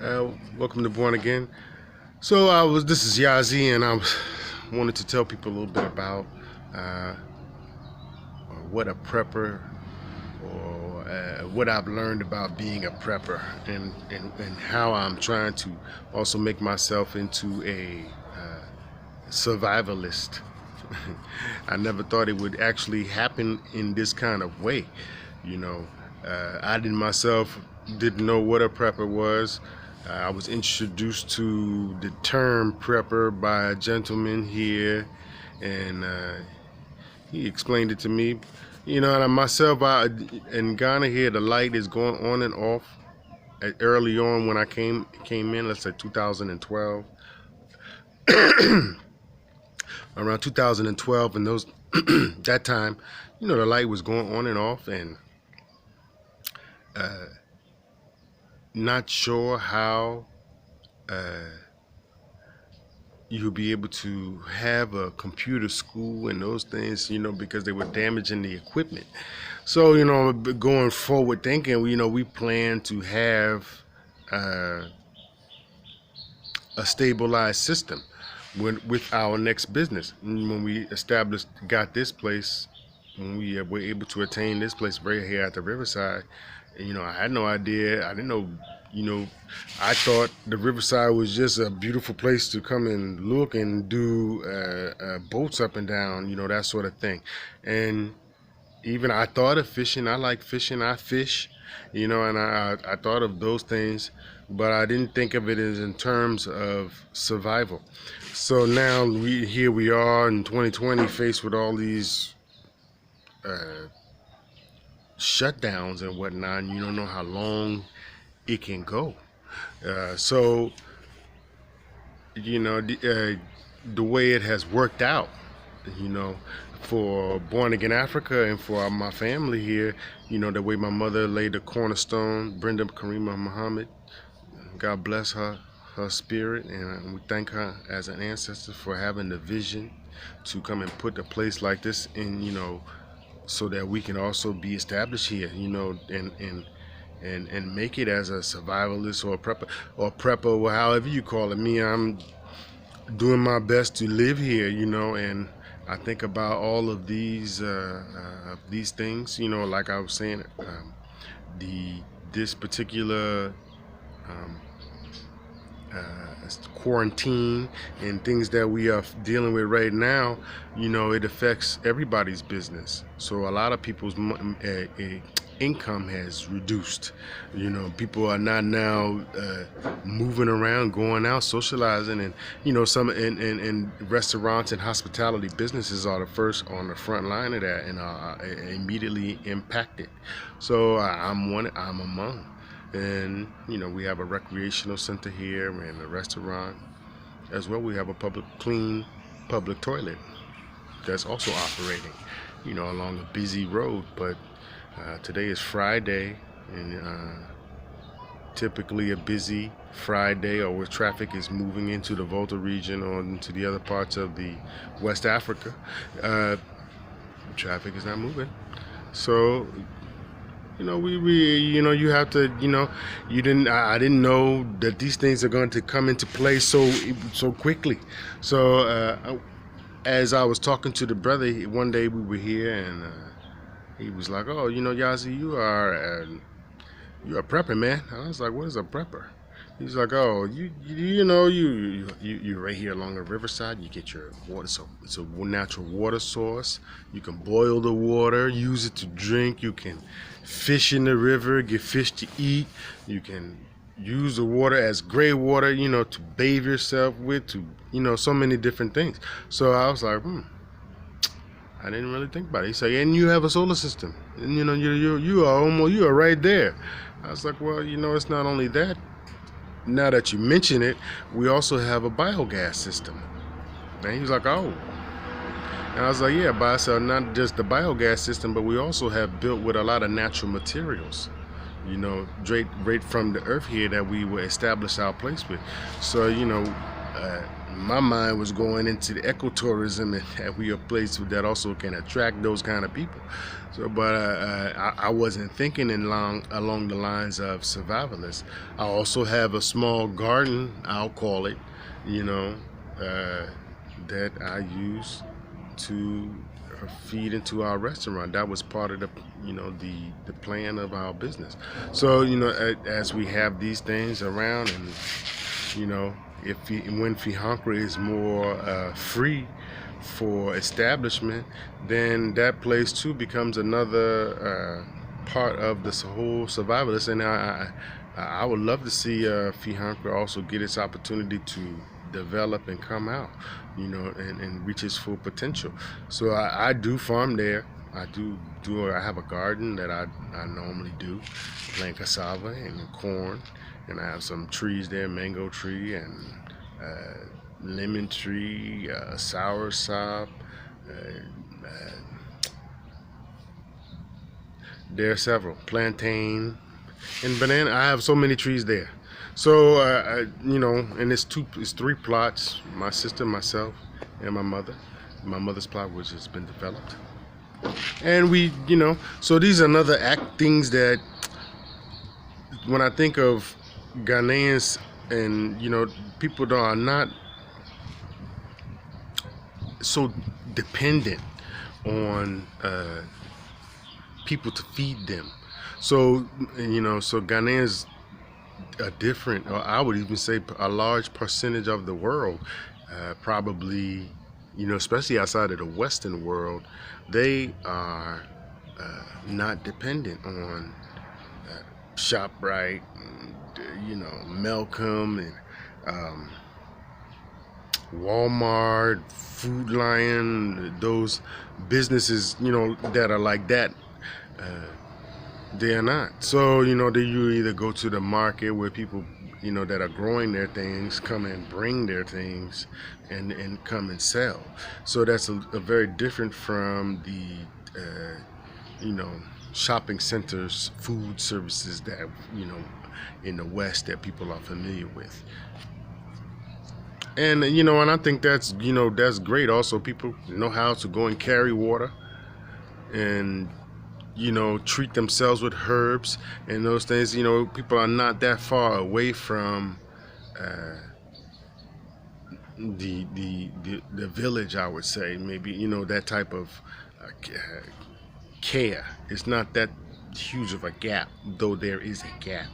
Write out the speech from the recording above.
Welcome to Born Again. This is Yazi, and wanted to tell people a little bit about uh, what a prepper, or what I've learned about being a prepper, and how I'm trying to also make myself into a survivalist. I never thought it would actually happen in this kind of way. You know, I didn't myself didn't know what a prepper was. I was introduced to the term prepper by a gentleman here, and he explained it to me. You know, and myself, in Ghana here, the light is going on and off. Early on, when I came in, let's say 2012, around 2012, and those that time, you know, the light was going on and off, and not sure how you'll be able to have a computer school and those things, you know, because they were damaging the equipment. So, you know, going forward thinking, you know, we plan to have a stabilized system with our next business. And when we got this place, when we were able to attain this place right here at the Riverside, you know, I had no idea. I didn't know, you know, I thought the Riverside was just a beautiful place to come and look and do boats up and down, you know, that sort of thing. And even I thought of fishing. I like fishing. I fish, you know, and I thought of those things, but I didn't think of it as in terms of survival. So now here we are in 2020, faced with all these shutdowns and whatnot, and you don't know how long it can go. So, you know, the way it has worked out, you know, for Born Again Africa and for my family here, you know, the way my mother laid the cornerstone, Brenda Karima Muhammad, God bless her spirit, and we thank her as an ancestor for having the vision to come and put a place like this in, you know, so that we can also be established here, you know, and make it as a survivalist or a prepper, or however you call it. Me, I'm doing my best to live here, you know, and I think about all of these things, you know, like I was saying, this particular quarantine and things that we are dealing with right now, you know, it affects everybody's business. So a lot of people's income has reduced. You know, people are not now moving around, going out, socializing, and you know, some in restaurants and hospitality businesses are the first on the front line of that, and are immediately impacted. So I'm among. And you know, we have a recreational center here and a restaurant as well. We have a clean public toilet that's also operating, you know, along a busy road. But today is Friday, and typically a busy Friday, or where traffic is moving into the Volta region or into the other parts of the West Africa, traffic is not moving. So, you know, you know, you have to, you know, I didn't know that these things are going to come into play so quickly. So as I was talking to the brother one day, we were here, and he was like, "Oh, you know, Yazi, you're a prepper, man." And I was like, "What is a prepper?" He's like, "Oh, you know, you're right here along the riverside. You get your water, so it's a natural water source. You can boil the water, use it to drink. You can fish in the river, get fish to eat. You can use the water as gray water, you know, to bathe yourself with, to, you know, so many different things." So I was like, I didn't really think about it. He said, "And you have a solar system, and you know, you are right there." I was like, "Well, you know, it's not only that. Now that you mention it, we also have a biogas system." And he was like, "Oh." And I was like, "Yeah, but I said, not just the biogas system, but we also have built with a lot of natural materials, you know, right from the earth here that we will establish our place with." So, you know, my mind was going into the ecotourism, and that we are a place that also can attract those kind of people. So, but I wasn't thinking along the lines of survivalists. I also have a small garden, I'll call it, you know, that I use to feed into our restaurant. That was part of the, you know, the plan of our business. So, you know, as we have these things around, and you know, when Fihankra is more free for establishment, then that place too becomes another part of this whole survivalist. And I would love to see Fihankra also get its opportunity to develop and come out, you know, and reach its full potential. So I do farm there. I have a garden that I normally do, plant cassava and corn, and I have some trees there, mango tree and lemon tree, sour sop. There are several, plantain and banana. I have so many trees there. So you know, and it's 3 plots. My sister, myself, and my mother. My mother's plot, which has been developed, and we, you know, so these are another things that when I think of Ghanaians, and you know, people that are not so dependent on people to feed them. So, you know, so Ghanaians are different, or I would even say a large percentage of the world, probably, you know, especially outside of the Western world, they are not dependent on ShopRite, and, you know, Malcolm, and Walmart, Food Lion, those businesses, you know, that are like that. They are not. So, you know, you either go to the market where people, you know, that are growing their things come and bring their things and come and sell. So that's a very different from the, you know, shopping centers, food services that, you know, in the West that people are familiar with. And, you know, and I think that's, you know, that's great. Also, people know how to go and carry water and, you know, treat themselves with herbs and those things. You know, people are not that far away from the village, I would say. Maybe, you know, that type of care. It's not that huge of a gap, though there is a gap.